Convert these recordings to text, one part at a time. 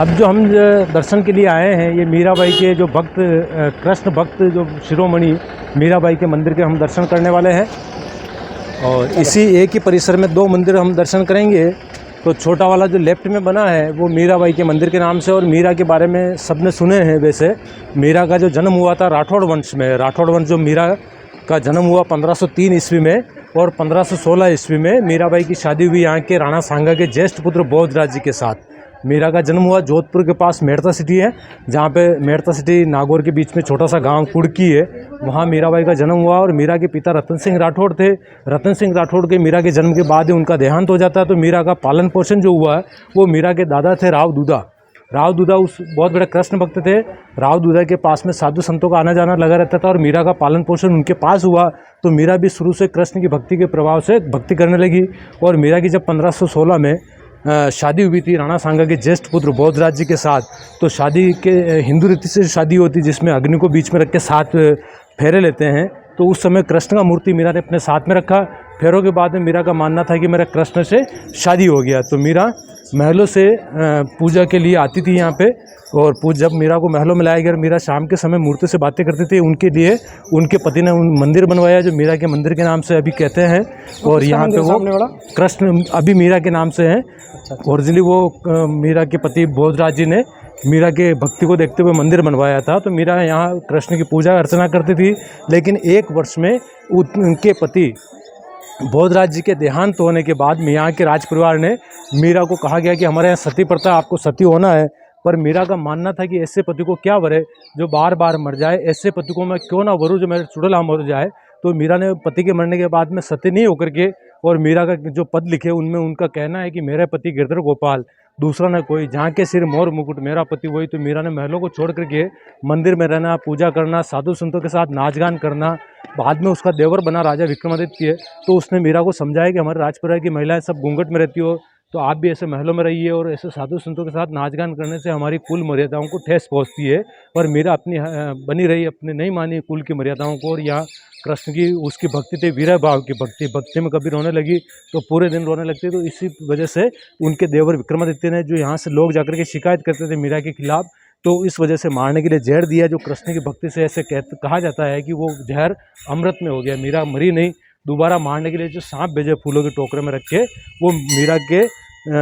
अब जो हम दर्शन के लिए आए हैं, ये मीराबाई के जो भक्त कृष्ण भक्त जो शिरोमणि मीराबाई के मंदिर के हम दर्शन करने वाले हैं। और इसी एक ही परिसर में दो मंदिर हम दर्शन करेंगे। तो छोटा वाला जो लेफ्ट में बना है वो मीराबाई के मंदिर के नाम से, और मीरा के बारे में सबने सुने हैं। वैसे मीरा का जो जन्म हुआ था राठौड़ वंश में, राठौड़ वंश जो मीरा का जन्म हुआ 1503 ईस्वी में, और 1516 ईस्वी में मीराबाई की शादी हुई यहाँ के राणा सांगा के ज्येष्ठ पुत्र बोधराज जी के साथ। मीरा का जन्म हुआ जोधपुर के पास मेड़ता सिटी है, जहाँ पे मेड़ता सिटी नागौर के बीच में छोटा सा गांव कुड़की है, वहाँ मीराबाई का जन्म हुआ। और मीरा के पिता रतन सिंह राठौड़ थे। रतन सिंह राठौड़ के मीरा के जन्म के बाद ही उनका देहांत हो जाता है। तो मीरा का पालन पोषण जो हुआ है वो मीरा के दादा थे राव दूधा। राव दूधा उस बहुत बड़े कृष्ण भक्त थे। राव दूधा के पास में साधु संतों का आना जाना लगा रहता था, और मीरा का पालन पोषण उनके पास हुआ। तो मीरा भी शुरू से कृष्ण की भक्ति के प्रभाव से भक्ति करने लगी। और मीरा की जब 1516 में शादी हुई थी राणा सांगा के ज्येष्ठ पुत्र बोधराज जी के साथ, तो शादी के हिंदू रीति से शादी होती जिसमें अग्नि को बीच में रख के 7 फेरे लेते हैं। तो उस समय कृष्ण का मूर्ति मीरा ने अपने साथ में रखा। फेरों के बाद में मीरा का मानना था कि मेरा कृष्ण से शादी हो गया। तो मीरा महलों से पूजा के लिए आती थी यहाँ पे, और जब मीरा को महलों में लाया गया, मीरा शाम के समय मूर्ति से बातें करती थी। उनके लिए उनके पति ने मंदिर बनवाया जो मीरा के मंदिर के नाम से अभी कहते हैं। और यहाँ पे वो कृष्ण अभी मीरा के नाम से हैं। ओरिजिनली वो मीरा के पति बोधराज जी ने मीरा के भक्ति को देखते हुए मंदिर बनवाया था। तो मीरा यहाँ कृष्ण की पूजा अर्चना करती थी। लेकिन एक वर्ष में उनके पति बोधराज जी के देहांत होने के बाद यहाँ के राज परिवार ने मीरा को कहा गया कि हमारे यहाँ सती प्रथा, आपको सती होना है। पर मीरा का मानना था कि ऐसे पति को क्या वरे जो बार बार मर जाए, ऐसे पति को मैं क्यों ना वरूँ जो मेरे चुड़ैल मर जाए। तो मीरा ने पति के मरने के बाद में सती नहीं होकर के, और मीरा का जो पद लिखे उनमें उनका कहना है कि मेरा पति गिरधर गोपाल, दूसरा न कोई, जहाँ के सिर मोर मुकुट, मेरा पति वही। तो मीरा ने महलों को छोड़ करके मंदिर में रहना, पूजा करना, साधु संतों के साथ नाच गान करना। बाद में उसका देवर बना राजा विक्रमादित्य, तो उसने मीरा को समझाया कि हमारे राजपरिवार की महिलाएं सब घूंघट में रहती हो, तो आप भी ऐसे महलों में रहिए, और ऐसे साधु संतों के साथ नाच गान करने से हमारी कुल मर्यादाओं को ठेस पहुंचती है। और मीरा अपनी बनी रही, अपने नहीं मानी कुल की मर्यादाओं को। और यहाँ कृष्ण की उसकी भक्ति थी, वीर भाव की भक्ति, भक्ति में कभी रोने लगी तो पूरे दिन रोने लगती। तो इसी वजह से उनके देवर विक्रमादित्य ने, जो यहाँ से लोग जाकर के शिकायत करते थे मीरा के खिलाफ, तो इस वजह से मारने के लिए जहर दिया। जो कृष्ण की भक्ति से ऐसे कहा जाता है कि वो जहर अमृत में हो गया, मीरा मरी नहीं। दोबारा मारने के लिए जो सांप भेजे फूलों के टोकरे में रख के, वो मीरा के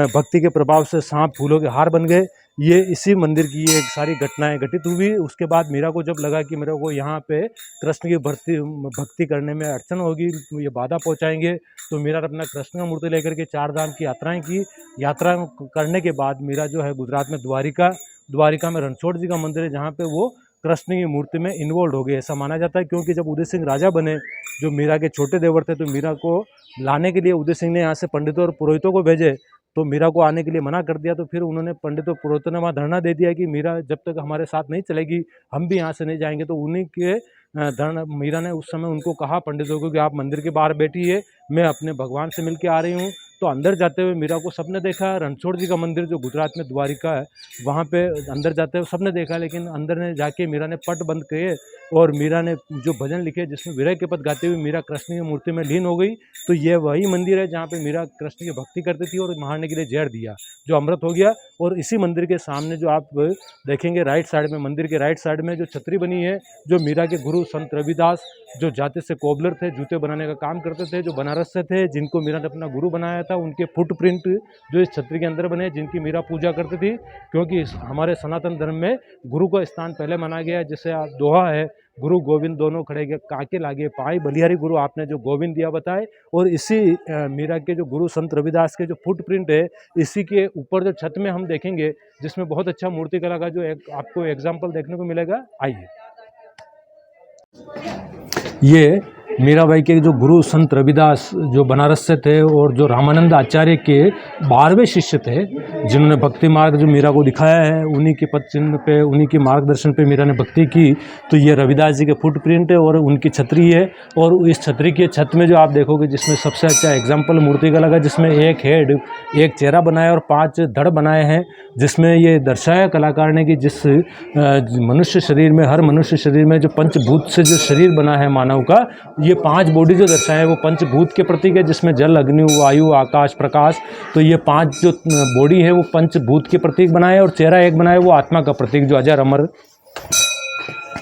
भक्ति के प्रभाव से सांप फूलों के हार बन गए। ये इसी मंदिर की ये सारी घटनाएं घटित हुई। उसके बाद मीरा को जब लगा कि मेरे को यहाँ पे कृष्ण की भक्ति करने में अड़चन होगी, ये बाधा पहुँचाएंगे, तो मीरा ने अपना कृष्ण का मूर्ति लेकर के 4 धाम की यात्राएं की। यात्रा करने के बाद मीरा जो है गुजरात में द्वारिका में रणछोड़ जी का मंदिर है, जहाँ पे वो कृष्ण की मूर्ति में इन्वॉल्व हो गए, ऐसा माना जाता है। क्योंकि जब उदय सिंह राजा बने, जो मीरा के छोटे देवर थे, तो मीरा को लाने के लिए उदय सिंह ने यहाँ से पंडितों और पुरोहितों को भेजे, तो मीरा को आने के लिए मना कर दिया। तो फिर उन्होंने पंडितों पुरोहितों ने वहाँ धरना दे दिया कि मीरा जब तक हमारे साथ नहीं चलेगी हम भी यहाँ से नहीं जाएंगे। तो उन्हीं के धरना, मीरा ने उस समय उनको कहा पंडितों को कि आप मंदिर के बाहर बैठिए, मैं अपने भगवान से मिल के आ रही हूँ। तो अंदर जाते हुए मीरा को सबने देखा। रणछोड़ जी का मंदिर जो गुजरात में द्वारिका है, वहाँ पे अंदर जाते हुए सबने देखा। लेकिन अंदर ने जाके मीरा ने पट बंद किए, और मीरा ने जो भजन लिखे जिसमें विरह के पद गाते हुए मीरा कृष्ण की मूर्ति में लीन हो गई। तो ये वही मंदिर है जहाँ पे मीरा कृष्ण की भक्ति करती थी, और मारने के लिए जहर दिया जो अमृत हो गया। और इसी मंदिर के सामने जो आप देखेंगे राइट साइड में, मंदिर के राइट साइड में जो छतरी बनी है, जो मीरा के गुरु संत रविदास, जो जाते से कोबलर थे, जूते बनाने का काम करते थे, जो बनारस से थे, जिनको मीरा ने अपना गुरु बनाया था, उनके फुटप्रिंट जो इस छतरी के अंदर बने, जिनकी मीरा पूजा करती थी। क्योंकि हमारे सनातन धर्म में गुरु का स्थान पहले माना गया है। जैसे आप दोहा है, गुरु गोविंद दोनों खड़े गए, काके लागे पाई, बलिहारी गुरु आपने जो गोविंद दिया बताए। और इसी मीरा के जो गुरु संत रविदास के जो फुटप्रिंट है, इसी के ऊपर जो छत में हम देखेंगे, जिसमें बहुत अच्छा मूर्ति कला का जो आपको एग्जाम्पल देखने को मिलेगा। आइए, ये मीराबाई के जो गुरु संत रविदास जो बनारस से थे, और जो रामानंद आचार्य के 12वें शिष्य थे, जिन्होंने भक्ति मार्ग जो मीरा को दिखाया है, उन्हीं के पद चिन्ह पे, उन्हीं के मार्गदर्शन पे मीरा ने भक्ति की। तो ये रविदास जी के फुटप्रिंट है, और उनकी छतरी है। और इस छतरी के छत में जो आप देखोगे, जिसमें सबसे अच्छा एग्जाम्पल मूर्ति का लगा, जिसमें एक हेड, एक चेहरा बनाया और 5 धड़ बनाए हैं, जिसमें ये दर्शाया कलाकार ने कि जिस मनुष्य शरीर में, हर मनुष्य शरीर में जो पंचभूत से जो शरीर बना है मानव का, ये 5 बॉडी जो दर्शाए वो पंचभूत के प्रतीक है, जिसमें जल, अग्नि, वायु, आकाश, प्रकाश। तो ये 5 जो बॉडी है वो पंचभूत के प्रतीक बनाए, और चेहरा एक बनाए वो आत्मा का प्रतीक जो अजर अमर।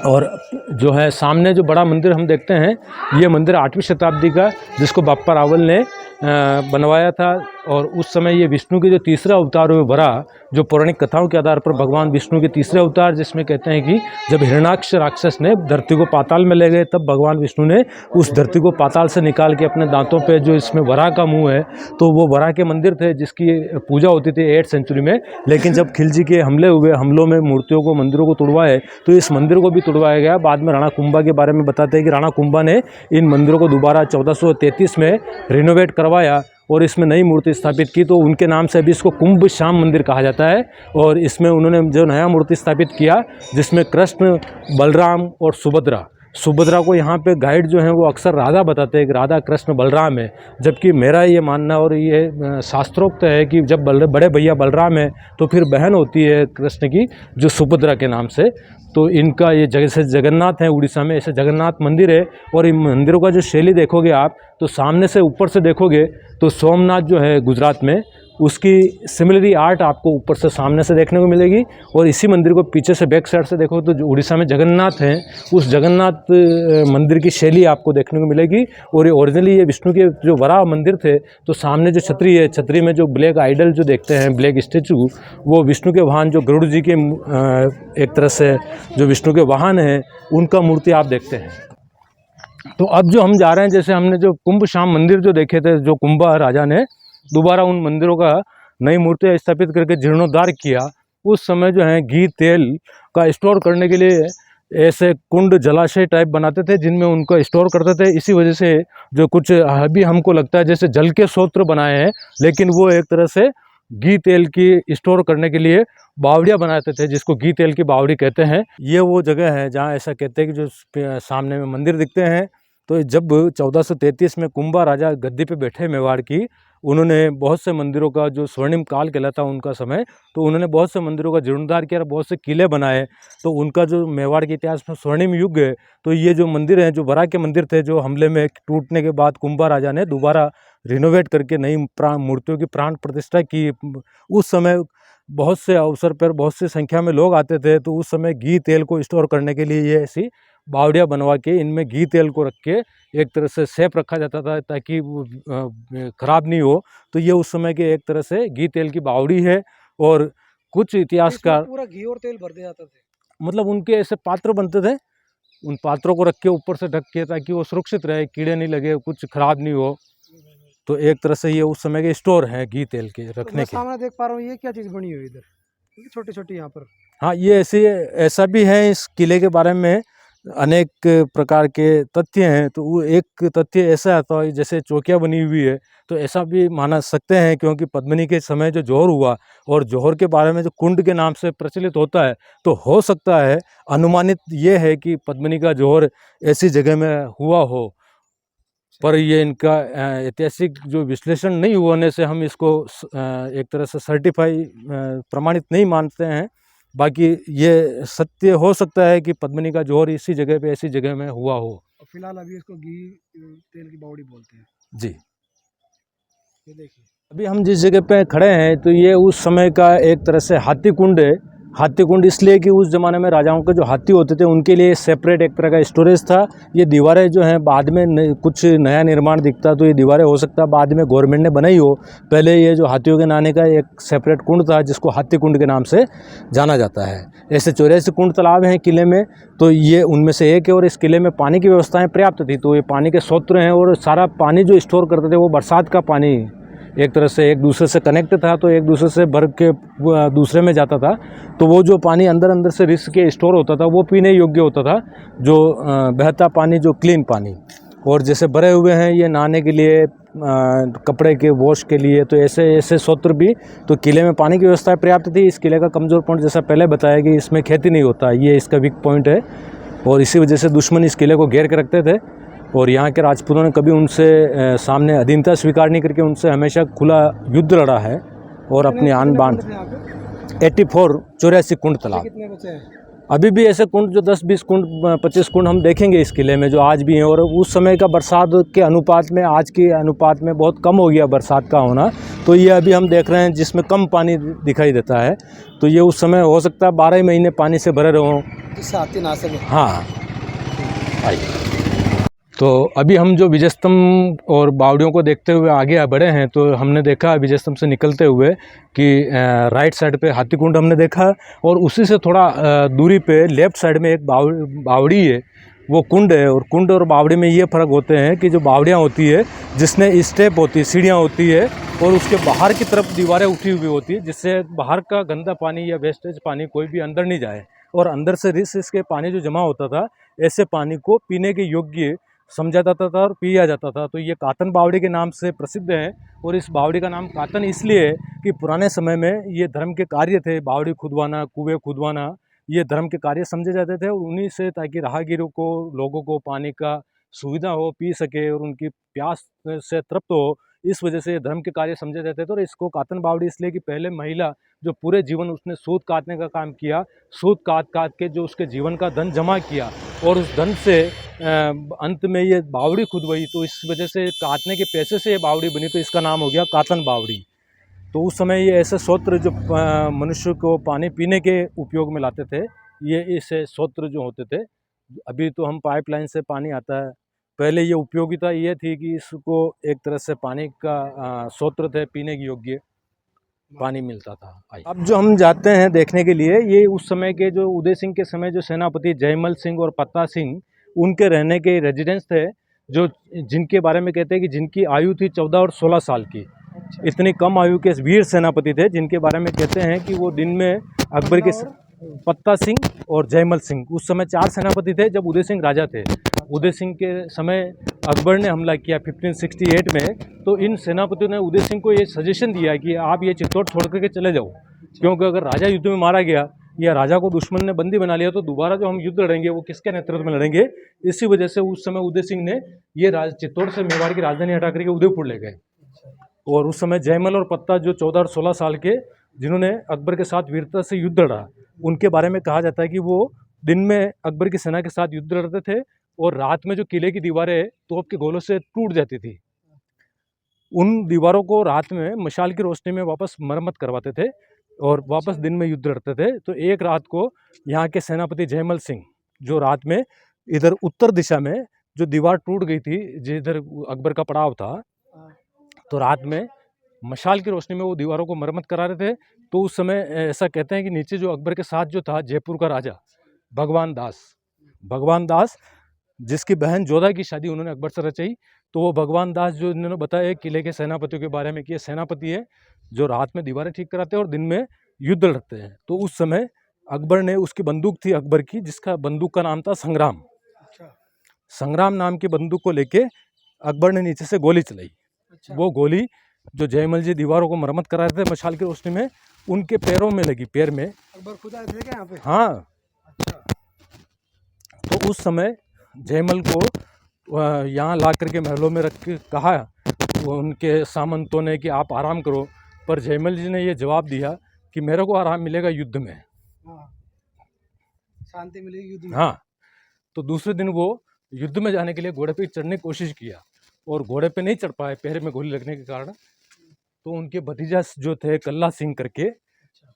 और जो है सामने जो बड़ा मंदिर हम देखते हैं, ये मंदिर 8वीं शताब्दी का, जिसको बाप्पा रावल ने बनवाया था। और उस समय ये विष्णु के जो तीसरा अवतार हुए वराह, जो पौराणिक कथाओं के आधार पर भगवान विष्णु के तीसरे अवतार, जिसमें कहते हैं कि जब हिरण्याक्ष राक्षस ने धरती को पाताल में ले गए, तब भगवान विष्णु ने उस धरती को पाताल से निकाल के अपने दांतों पे, जो इसमें वराह का मुंह है, तो वो वराह के मंदिर थे जिसकी पूजा होती थी 8th सेंचुरी में। लेकिन जब खिलजी के हमलों में मूर्तियों को, मंदिरों को तोड़वाए, तो इस मंदिर को भी तोड़वाया गया। बाद में राणा कुंभा के बारे में बताते हैं कि राणा कुंभा ने इन मंदिरों को दोबारा 1433 में रिनोवेट करवाया और इसमें नई मूर्ति स्थापित की। तो उनके नाम से अभी इसको कुंभ श्याम मंदिर कहा जाता है। और इसमें उन्होंने जो नया मूर्ति स्थापित किया, जिसमें कृष्ण, बलराम और सुभद्रा को यहाँ पे गाइड जो हैं वो अक्सर राधा बताते हैं कि राधा, कृष्ण, बलराम है। जबकि मेरा ये मानना और ये शास्त्रोक्त है कि जब बड़े भैया बलराम है, तो फिर बहन होती है कृष्ण की, जो सुभद्रा के नाम से। तो इनका ये जैसे जगन्नाथ है उड़ीसा में, ऐसे जगन्नाथ मंदिर है। और इन मंदिरों का जो शैली देखोगे आप, तो सामने से ऊपर से देखोगे तो सोमनाथ जो है गुजरात में, उसकी सिमिलरी आर्ट आपको ऊपर से सामने से देखने को मिलेगी। और इसी मंदिर को पीछे से बैक साइड से देखो तो जो उड़ीसा में जगन्नाथ हैं, उस जगन्नाथ मंदिर की शैली आपको देखने को मिलेगी। और ये ओरिजिनली ये विष्णु के जो वराह मंदिर थे, तो सामने जो छतरी है, छतरी में जो ब्लैक आइडल जो देखते हैं, ब्लैक स्टेचू, वो विष्णु के वाहन, जो गरुड़ जी के एक तरह से जो विष्णु के वाहन हैं, उनका मूर्ति आप देखते हैं। तो अब जो हम जा रहे हैं, जैसे हमने जो कुंभ श्याम मंदिर जो देखे थे, जो कुंभा राजा ने दोबारा उन मंदिरों का नई मूर्तियाँ स्थापित करके जीर्णोद्धार किया, उस समय जो है घी तेल का स्टोर करने के लिए ऐसे कुंड, जलाशय टाइप बनाते थे, जिनमें उनको स्टोर करते थे। इसी वजह से जो कुछ अभी हमको लगता है जैसे जल के स्रोत बनाए हैं, लेकिन वो एक तरह से घी तेल की स्टोर करने के लिए बावड़ियाँ बनाते थे, जिसको घी तेल की बावड़ी कहते हैं। ये वो जगह है जहाँ ऐसा कहते हैं कि जो सामने में मंदिर दिखते हैं। तो जब 1433 में कुंभा राजा गद्दी पे बैठे मेवाड़ की, उन्होंने बहुत से मंदिरों का, जो स्वर्णिम काल कहलाता उनका समय, तो उन्होंने बहुत से मंदिरों का जीर्णोद्धार किया, बहुत से किले बनाए। तो उनका जो मेवाड़ के इतिहास में स्वर्णिम युग है। तो ये जो मंदिर हैं, जो वराह के मंदिर थे, जो हमले में टूटने के बाद कुंभा राजा ने दोबारा रिनोवेट करके नई मूर्तियों की प्राण प्रतिष्ठा की। उस समय बहुत से अवसर पर बहुत सी संख्या में लोग आते थे, तो उस समय घी तेल को स्टोर करने के लिए ये ऐसी बावड़ियाँ बनवा के इनमें घी तेल को रख के एक तरह से सेफ रखा जाता था, ताकि वो ख़राब नहीं हो। तो ये उस समय के एक तरह से घी तेल की बावड़ी है। और कुछ इतिहासकार पूरा घी और तेल भर दिया जाता थे, मतलब उनके ऐसे पात्र बनते थे, उन पात्रों को रख के ऊपर से ढक के, ताकि वो सुरक्षित रहे, कीड़े नहीं लगे, कुछ ख़राब नहीं हो। तो एक तरह से ये उस समय के स्टोर है घी तेल के रखने के। सामने देख पा रहा हूँ, ये क्या चीज़ बनी हुई है इधर, छोटी छोटी यहाँ पर। हाँ, ये ऐसा भी है, इस किले के बारे में अनेक प्रकार के तथ्य हैं। तो वो एक तथ्य ऐसा आता है, जैसे चौकिया बनी हुई है, तो ऐसा भी माना सकते हैं, क्योंकि पद्मिनी के समय जो जौहर हुआ, और जौहर के बारे में जो कुंड के नाम से प्रचलित होता है, तो हो सकता है, अनुमानित ये है कि पद्मिनी का जौहर ऐसी जगह में हुआ हो। पर ये इनका ऐतिहासिक जो विश्लेषण नहीं होने से हम इसको एक तरह से सर्टिफाई प्रमाणित नहीं मानते हैं। बाकी ये सत्य हो सकता है कि पद्मिनी का जौहर इसी जगह पे, ऐसी जगह में हुआ हो। फिलहाल अभी इसको घी तेल की बावड़ी बोलते हैं जी। ये देखिए, अभी हम जिस जगह पे खड़े हैं, तो ये उस समय का एक तरह से हाथी कुंड है। हाथी कुंड इसलिए कि उस ज़माने में राजाओं के जो हाथी होते थे, उनके लिए सेपरेट एक तरह का स्टोरेज था। ये दीवारें जो हैं बाद में कुछ नया निर्माण दिखता, तो ये दीवारें हो सकता है बाद में गवर्नमेंट ने बनाई हो। पहले ये जो हाथियों के नहाने का एक सेपरेट कुंड था, जिसको हाथी कुंड के नाम से जाना जाता है। ऐसे 84 कुंड तालाब हैं किले में, तो ये उनमें से एक है। और इस किले में पानी की व्यवस्थाएँ पर्याप्त थी, तो ये पानी के स्रोत हैं। और सारा पानी जो स्टोर करते थे, वो बरसात का पानी एक तरह से एक दूसरे से कनेक्ट था, तो एक दूसरे से भर के दूसरे में जाता था। तो वो जो पानी अंदर से रिस के स्टोर होता था, वो पीने योग्य होता था, जो बहता पानी, जो क्लीन पानी। और जैसे भरे हुए हैं ये नहाने के लिए, कपड़े के वॉश के लिए, तो ऐसे स्रोत भी। तो किले में पानी की व्यवस्था पर्याप्त थी। इस किले का कमज़ोर पॉइंट, जैसा पहले बताया कि इसमें खेती नहीं होता, ये इसका वीक पॉइंट है। और इसी वजह से दुश्मन इस किले को घेर के रखते थे। और यहाँ के राजपूतों ने कभी उनसे सामने अधीनता स्वीकार नहीं करके उनसे हमेशा खुला युद्ध लड़ा है। और अपनी आन बान 84 कुंड तालाब। कितने बचे हैं? अभी भी ऐसे कुंड जो 10-20 कुंड 25 कुंड हम देखेंगे इस किले में जो आज भी हैं, और उस समय का बरसात के अनुपात में आज के अनुपात में बहुत कम हो गया बरसात का होना। तो ये अभी हम देख रहे हैं जिसमें कम पानी दिखाई देता है, तो ये उस समय हो सकता है 12 महीने पानी से भरे रहो, जिससे हाथी ना सके। हाँ। आइए, तो अभी हम जो विजय स्तंभ और बावड़ियों को देखते हुए आगे बढ़े हैं, तो हमने देखा विजय स्तंभ से निकलते हुए कि राइट साइड पे हाथी कुंड हमने देखा, और उसी से थोड़ा दूरी पे लेफ्ट साइड में एक बावड़ी है, वो कुंड है। और कुंड और बावड़ी में ये फ़र्क होते हैं कि जो बावड़ियाँ होती है जिसमें स्टेप होती है, सीढ़ियाँ होती है, और उसके बाहर की तरफ दीवारें उठी हुई होती है, जिससे बाहर का गंदा पानी या वेस्टेज पानी कोई भी अंदर नहीं जाए, और अंदर से रिस के पानी जो जमा होता था, ऐसे पानी को पीने के योग्य समझा जाता था और पिया जाता था। तो ये कातन बावड़ी के नाम से प्रसिद्ध है, और इस बावड़ी का नाम कातन इसलिए है कि पुराने समय में ये धर्म के कार्य थे, बावड़ी खुदवाना, कुएं खुदवाना, ये धर्म के कार्य समझे जाते थे, और उन्हीं से ताकि राहगीरों को, लोगों को पानी का सुविधा हो, पी सके और उनकी प्यास से तृप्त हो, इस वजह से ये धर्म के कार्य समझे जाते थे। और इसको कातन बावड़ी इसलिए कि पहले महिला जो पूरे जीवन उसने सूत काटने का काम किया, सूत काट काट के जो उसके जीवन का धन जमा किया, और उस धन से अंत में ये बावड़ी खुदवाई, तो इस वजह से काटने के पैसे से ये बावड़ी बनी, तो इसका नाम हो गया कातन बावड़ी। तो उस समय ये ऐसे स्रोत्र जो मनुष्य को पानी पीने के उपयोग में लाते थे, ये ऐसे स्रोत्र जो होते थे। अभी तो हम पाइपलाइन से पानी आता है, पहले ये उपयोगिता ये थी कि इसको एक तरह से पानी का स्रोत थे, पीने के योग्य पानी मिलता था। अब जो हम जाते हैं देखने के लिए, ये उस समय के जो उदय सिंह के समय जो सेनापति जयमल सिंह और पत्ता सिंह, उनके रहने के रेजिडेंस थे, जो जिनके बारे में कहते हैं कि जिनकी आयु थी 14 और 16 साल की। इतनी कम आयु के वीर सेनापति थे, जिनके बारे में कहते हैं कि वो दिन में अकबर के पत्ता सिंह और जयमल सिंह, उस समय 4 सेनापति थे जब उदय सिंह राजा थे। उदय सिंह के समय अकबर ने हमला किया 1568 में, तो इन सेनापतियों ने उदय सिंह को ये सजेशन दिया कि आप ये चित्तौड़ छोड़ करके चले जाओ, क्योंकि अगर राजा युद्ध में मारा गया या राजा को दुश्मन ने बंदी बना लिया, तो दोबारा जो हम युद्ध लड़ेंगे वो किसके नेतृत्व में लड़ेंगे। इसी वजह से उस समय उदय सिंह ने ये चित्तौड़ से मेवाड़ की राजधानी हटा करके उदयपुर ले गए। और उस समय जयमल और पत्ता जो 14 और 16 साल के, जिन्होंने अकबर के साथ वीरता से युद्ध लड़ा, उनके बारे में कहा जाता है कि वो दिन में अकबर की सेना के साथ युद्ध लड़ते थे, और रात में जो किले की दीवारें तोप के गोलों से टूट जाती थी, उन दीवारों को रात में मशाल की रोशनी में वापस मरम्मत करवाते थे, और वापस दिन में युद्ध लड़ते थे। तो एक रात को यहाँ के सेनापति जयमल सिंह, जो रात में इधर उत्तर दिशा में जो दीवार टूट गई थी, जिधर अकबर का पड़ाव था, तो रात में मशाल की रोशनी में वो दीवारों को मरम्मत करा रहे थे। तो उस समय ऐसा कहते हैं कि नीचे जो अकबर के साथ जो था जयपुर का राजा भगवान दास, जिसकी बहन जोधा की शादी उन्होंने अकबर से रचाई, तो वो भगवान दास जो इन्होंने बताया किले के सेनापतियों के बारे में कि ये सेनापति है जो रात में दीवारें ठीक कराते हैं और दिन में युद्ध लड़ते हैं। तो उस समय अकबर ने, उसकी बंदूक थी अकबर की, जिसका बंदूक का नाम था संग्राम। संग्राम नाम की बंदूक को लेके अकबर ने नीचे से गोली चलाई। वो गोली जो जयमल जी दीवारों को मरम्मत करा रहे थे मशाल की रोशनी में, उनके पैरों में लगी, पैर में। अकबर खुद आए थे क्या यहाँ पे? हाँ। तो उस समय जयमल को यहाँ ला करके महलों में रख के कहा उनके सामंतों ने कि आप आराम करो, पर जयमल जी ने ये जवाब दिया कि मेरे को आराम मिलेगा युद्ध में, शांति मिलेगी युद्ध में। हाँ। तो दूसरे दिन वो युद्ध में जाने के लिए घोड़े पे चढ़ने की कोशिश किया, और घोड़े पे नहीं चढ़ पाए पैर में गोली लगने के कारण। तो उनके भतीजा जो थे कल्ला सिंह करके,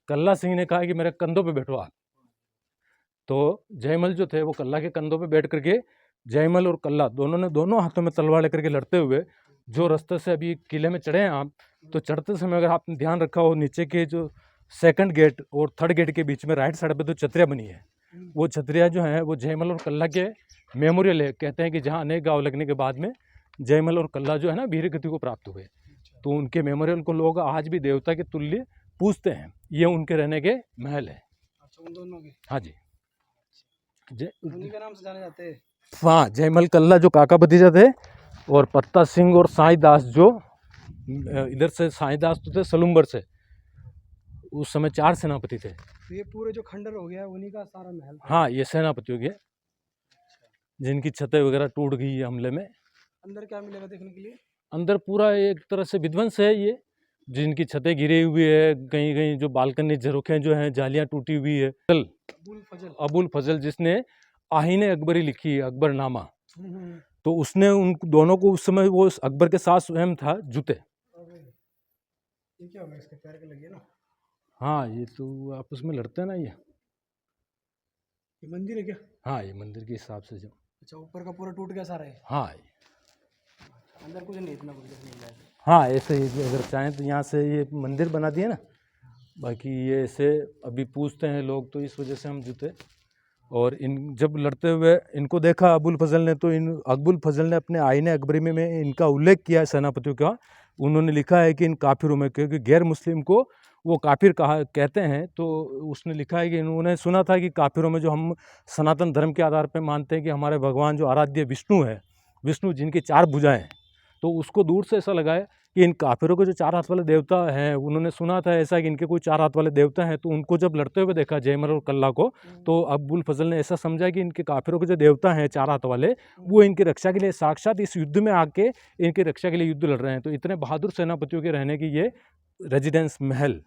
कल्ला सिंह ने कहा कि मेरे कंधों पे बैठो आप। तो जयमल जो थे वो कल्ला के कंधों पे बैठ करके, जयमल और कल्ला दोनों हाथों में तलवार लेकर के लड़ते हुए जो रास्ते से अभी किले में चढ़े हैं आप, तो चढ़ते समय अगर आपने ध्यान रखा हो, नीचे के जो सेकंड गेट और थर्ड गेट के बीच में राइट साइड पे तो छतरियाँ बनी है, वो छतरियाँ जो हैं वो जयमल और कल्ला के मेमोरियल है। कहते हैं कि जहाँ अनेक गाँव लगने के बाद में जयमल और कल्ला जो है ना वीर गति को प्राप्त हुए, तो उनके मेमोरियल को लोग आज भी देवता के तुल्य पूजते हैं। ये उनके रहने के महल है। अच्छा, उन दोनों के? हाँ जी, उन्हीं के नाम से जाने जाते हैं। हाँ, जयमल कल्ला जो काका भतीजा थे, और पत्ता सिंह और साई दास जो इधर से, साई दास तो थे सलूम्बर से, उस समय 4 सेनापति थे। तो ये पूरे जो खंडर हो गया उन्हीं का सारा महल? हाँ, ये सेनापतियों के, जिनकी छतें वगैरह टूट गई है हमले में। अंदर क्या मिलेगा देखने के लिए? अंदर पूरा एक तरह से विध्वंस है ये, जिनकी छतें गिरी हुई है, कहीं कहीं जो बालकनी झरोखें जो हैं जालियां टूटी हुई है। अबुल फजल जिसने आहीन अकबरी लिखी है, अकबरनामा, तो उसने उन दोनों को उस समय वो अकबर के साथ स्वयं था जूते। ये क्या होगा, इसके पैर के लगे ना। हाँ, ये तो आपस में लड़ते हैं ना ये। मंदिर है क्या? हाँ, ये मंदिर के हिसाब से जो। अच्छा, ऊपर का पूरा टूट गया सारा है। हाँ अंदर कुछ नहीं, इतना कुछ नहीं है। हाँ, ऐसे ही अगर चाहें तो यहाँ से ये मंदिर बना दिए ना, बाकी ये ऐसे अभी पूछते हैं लोग, तो इस वजह से हम जुटे। और इन जब लड़ते हुए इनको देखा अबुल फजल ने, तो इन अबुल फजल ने अपने आईन अकबरी में इनका उल्लेख किया है सेनापतियों का। उन्होंने लिखा है कि इन काफिरों में, क्योंकि गैर मुस्लिम को वो काफिर कहा कहते हैं, तो उसने लिखा है कि उन्होंने सुना था कि काफिरों में जो हम सनातन धर्म के आधार पर मानते हैं कि हमारे भगवान जो आराध्य विष्णु है, विष्णु जिनकी 4 भुजाएं हैं, तो उसको दूर से ऐसा लगा है कि इन काफिरों के जो 4 हाथ वाले देवता हैं, उन्होंने सुना था ऐसा कि इनके कोई 4 हाथ वाले देवता हैं। तो उनको जब लड़ते हुए देखा जयमल और कल्ला को, तो अबुल फजल ने ऐसा समझा कि इनके काफिरों के जो देवता हैं 4 हाथ वाले, वो इनकी रक्षा के लिए साक्षात इस युद्ध में आके इनकी रक्षा के लिए युद्ध लड़ रहे हैं। तो इतने बहादुर सेनापतियों के रहने की ये रेजिडेंस महल